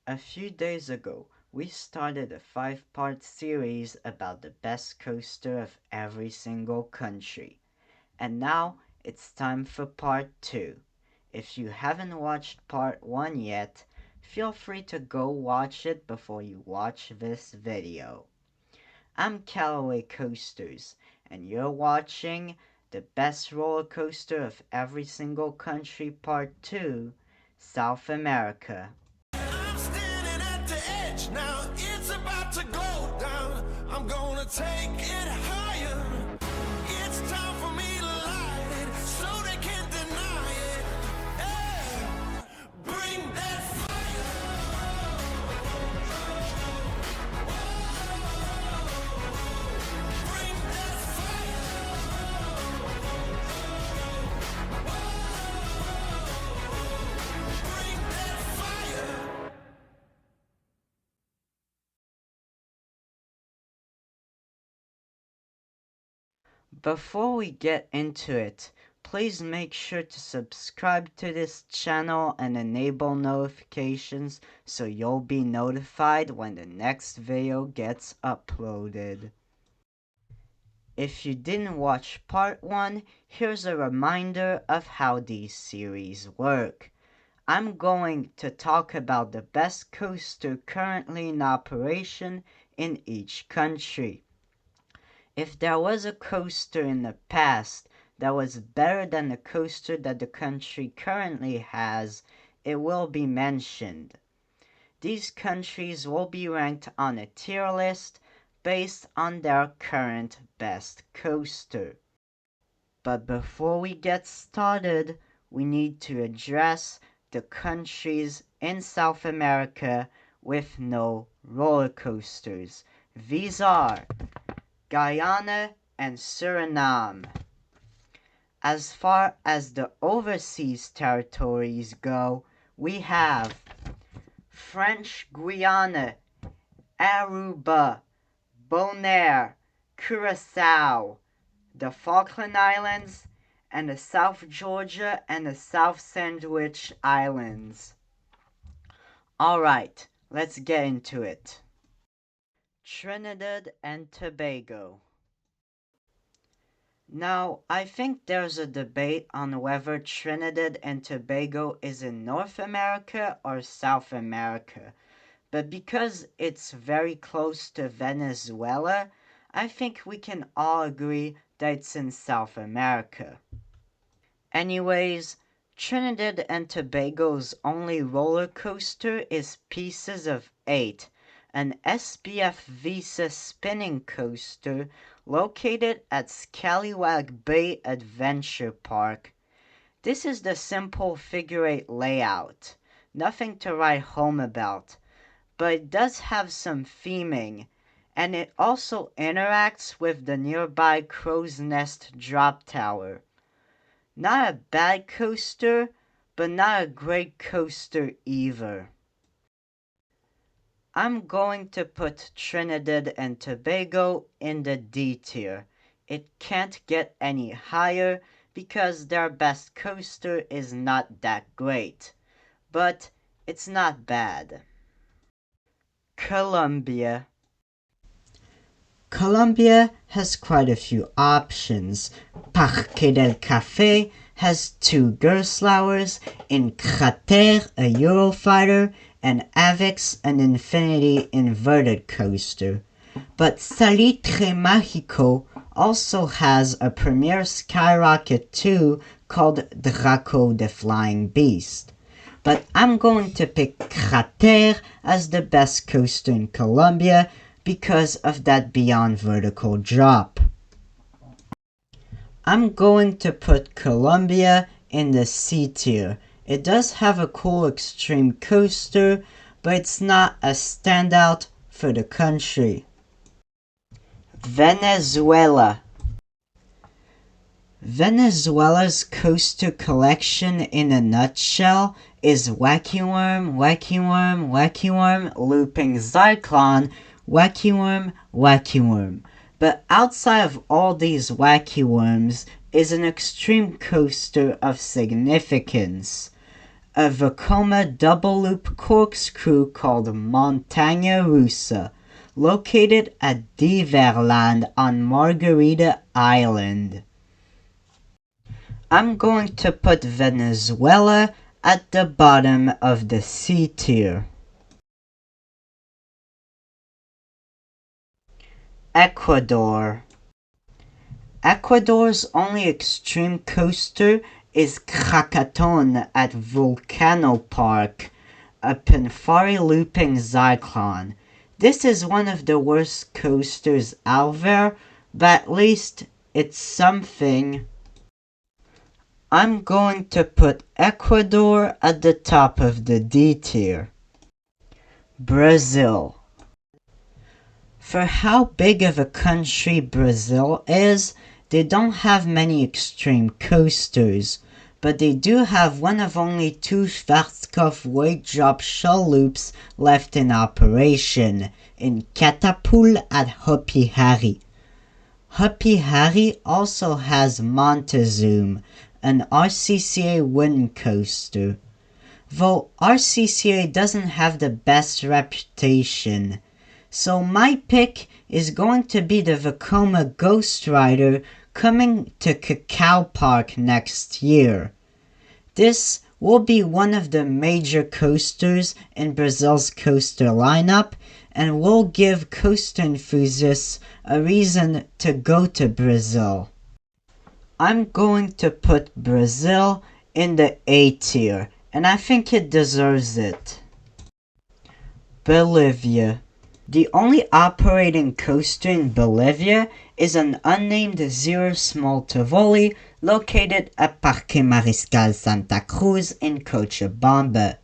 A few days ago, we started a 5-part series about the best coaster of every single country. And now it's time for part 2. If you haven't watched part 1 yet, feel free to go watch it before you watch this video. I'm Callaway Coasters, and you're watching the best roller coaster of every single country part 2, South America. I'm standing at the edge now, it's about to go down. I'm gonna take it higher. It's time for me to light it so they can't deny it. Hey, bring that fire. Bring that fire. Bring that fire. Before we get into it, please make sure to subscribe to this channel and enable notifications so you'll be notified when the next video gets uploaded. If you didn't watch part 1, here's a reminder of how these series work. I'm going to talk about the best coaster currently in operation in each country. If there was a coaster in the past that was better than the coaster that the country currently has, it will be mentioned. These countries will be ranked on a tier list based on their current best coaster. But before we get started, we need to address the countries in South America with no roller coasters. These are Guyana and Suriname. As far as the overseas territories go, we have French Guiana, Aruba, Bonaire, Curacao, the Falkland Islands, and the South Georgia and the South Sandwich Islands. Alright, let's get into it. Trinidad and Tobago. Now, I think there's a debate on whether Trinidad and Tobago is in North America or South America, but because it's very close to Venezuela, I think we can all agree that it's in South America. Anyways, Trinidad and Tobago's only roller coaster is Pieces of 8, an SBF Visa spinning coaster located at Scallywag Bay Adventure Park. This is the simple figure 8 layout, nothing to write home about, but it does have some theming, and it also interacts with the nearby Crow's Nest Drop Tower. Not a bad coaster, but not a great coaster either. I'm going to put Trinidad and Tobago in the D tier. It can't get any higher because their best coaster is not that great, but it's not bad. Colombia. Colombia has quite a few options. Parque del Café has 2 Gerstlauers, Crater a Eurofighter, and Avex an Infinity inverted coaster. But Salitre Mágico also has a premier Skyrocket 2 called Draco the Flying Beast. But I'm going to pick Crater as the best coaster in Colombia because of that beyond vertical drop. I'm going to put Colombia in the C tier. It does have a cool extreme coaster, but it's not a standout for the country. Venezuela. Venezuela's coaster collection in a nutshell is Wacky Worm, Wacky Worm, Wacky Worm, Looping Zyklon, Wacky Worm, Wacky Worm. But outside of all these Wacky Worms is an extreme coaster of significance. a Vekoma double loop corkscrew called Montagna Russa, located at Diverland on Margarita Island. I'm going to put Venezuela at the bottom of the C tier. Ecuador. Ecuador's only extreme coaster is Krakatoa at Volcano Park, a Penfari looping cyclone. This is one of the worst coasters out there, but at least it's something. I'm going to put Ecuador at the top of the D tier. Brazil. For how big of a country Brazil is, they don't have many extreme coasters, but they do have one of only 2 Schwarzkopf weight drop shell loops left in operation, in Catapult at Hopi Hari. Hopi Hari also has Montezuma, an RCCA wooden coaster. Though RCCA doesn't have the best reputation, so my pick is going to be the Vekoma Ghost Rider coming to Cacao Park next year. This will be one of the major coasters in Brazil's coaster lineup and will give coaster enthusiasts a reason to go to Brazil. I'm going to put Brazil in the A tier, and I think it deserves it. Bolivia. The only operating coaster in Bolivia is an unnamed Zero Small Tivoli located at Parque Mariscal Santa Cruz in Cochabamba.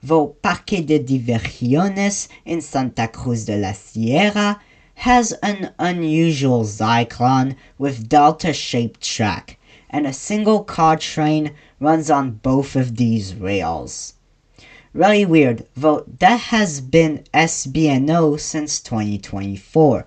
Though Parque de Diversiones in Santa Cruz de la Sierra has an unusual cyclone with delta-shaped track, and a single car train runs on both of these rails. Really weird, though that has been SBNO since 2024.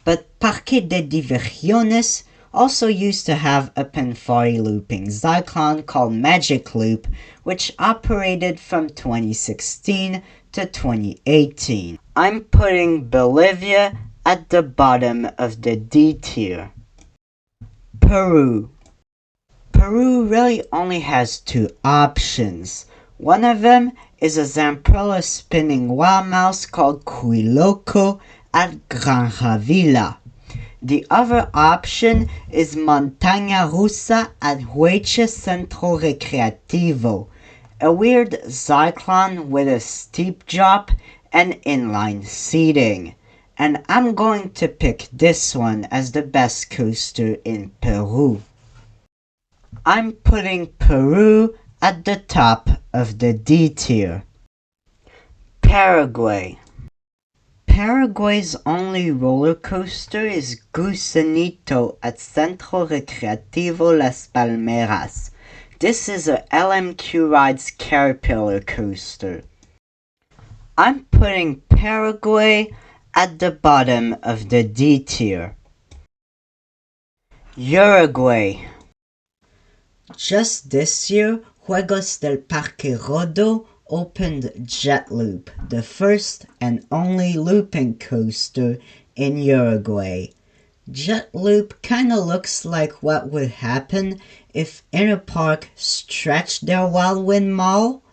But Parque de Diversiones also used to have a Penfari looping cyclone called Magic Loop, which operated from 2016 to 2018. I'm putting Bolivia at the bottom of the D tier. Peru. Peru really only has 2 options. One of them is a Zamperla spinning wild mouse called Cuiloco at Granja Vila. The other option is Montaña Russa at Hueche Centro Recreativo, a weird cyclone with a steep drop and inline seating. And I'm going to pick this one as the best coaster in Peru. I'm putting Peru at the top of the D tier. Paraguay. Paraguay's only roller coaster is Gusanito at Centro Recreativo Las Palmeras. This is a LMQ Rides Caterpillar coaster. I'm putting Paraguay at the bottom of the D tier. Uruguay. Just this year, Juegos del Parque Rodó opened Jetloop, the first and only looping coaster in Uruguay. Jetloop kinda looks like what would happen if Interpark stretched their Wildwind Mall,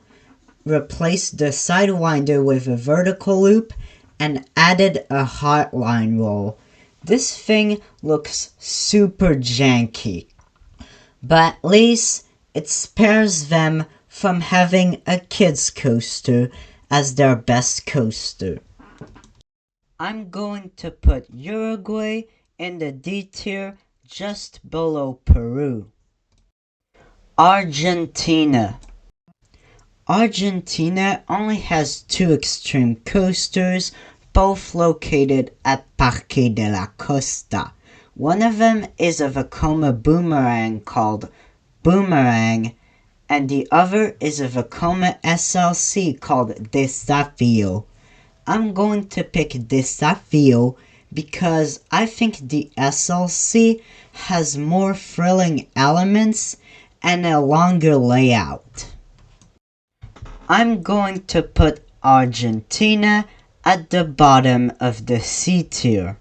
replaced the Sidewinder with a vertical loop, and added a hotline roll. This thing looks super janky, but at least it spares them from having a kids coaster as their best coaster. I'm going to put Uruguay in the D tier just below Peru. Argentina. Argentina only has 2 extreme coasters, both located at Parque de la Costa. One of them is a Vekoma boomerang called Boomerang, and the other is a Vekoma SLC called Desafio. I'm going to pick Desafio because I think the SLC has more thrilling elements and a longer layout. I'm going to put Argentina at the bottom of the C tier.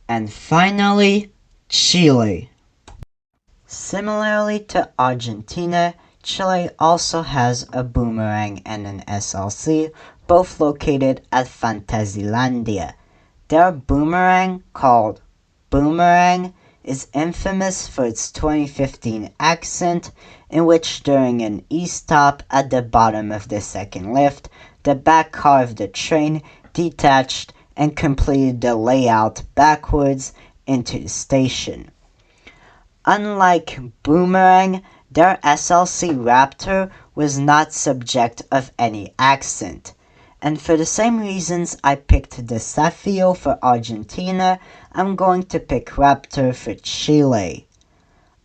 And finally, Chile. Similarly to Argentina, Chile also has a boomerang and an SLC, both located at Fantasilandia. Their boomerang, called Boomerang, is infamous for its 2015 accent, in which during an e-stop at the bottom of the second lift, the back car of the train detached and completed the layout backwards into the station. Unlike Boomerang, their SLC Raptor was not subject of any accent. And for the same reasons I picked Desafio for Argentina, I'm going to pick Raptor for Chile.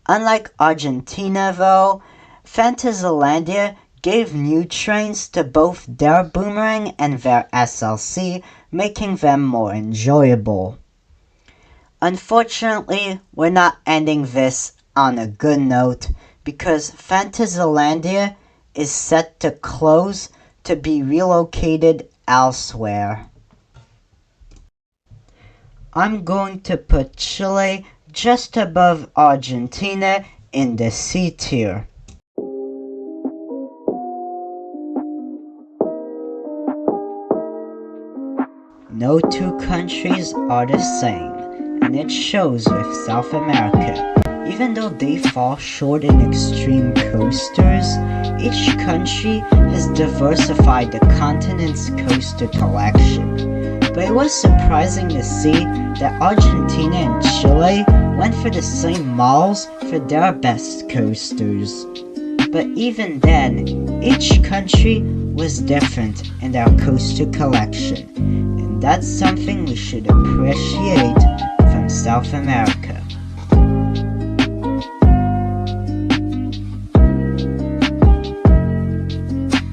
Unlike Argentina though, Fantasilandia gave new trains to both their Boomerang and their SLC, making them more enjoyable. Unfortunately, we're not ending this on a good note because Fantasilandia is set to close to be relocated elsewhere. I'm going to put Chile just above Argentina in the C tier. No two countries are the same, and it shows with South America. Even though they fall short in extreme coasters, each country has diversified the continent's coaster collection. But it was surprising to see that Argentina and Chile went for the same models for their best coasters. But even then, each country was different in their coaster collection, and that's something we should appreciate from South America.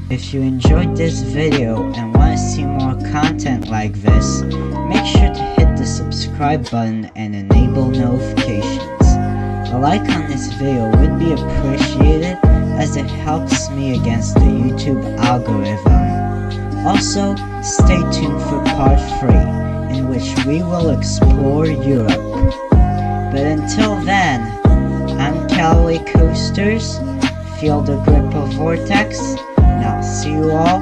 If you enjoyed this video and want to see more content like this, make sure to hit the subscribe button and enable notifications. A like on this video would be appreciated as it helps me against the YouTube algorithm. Also, stay tuned for part 3, in which we will explore Europe. But until then, I'm Callaway Coasters, feel the grip of Vortex, and I'll see you all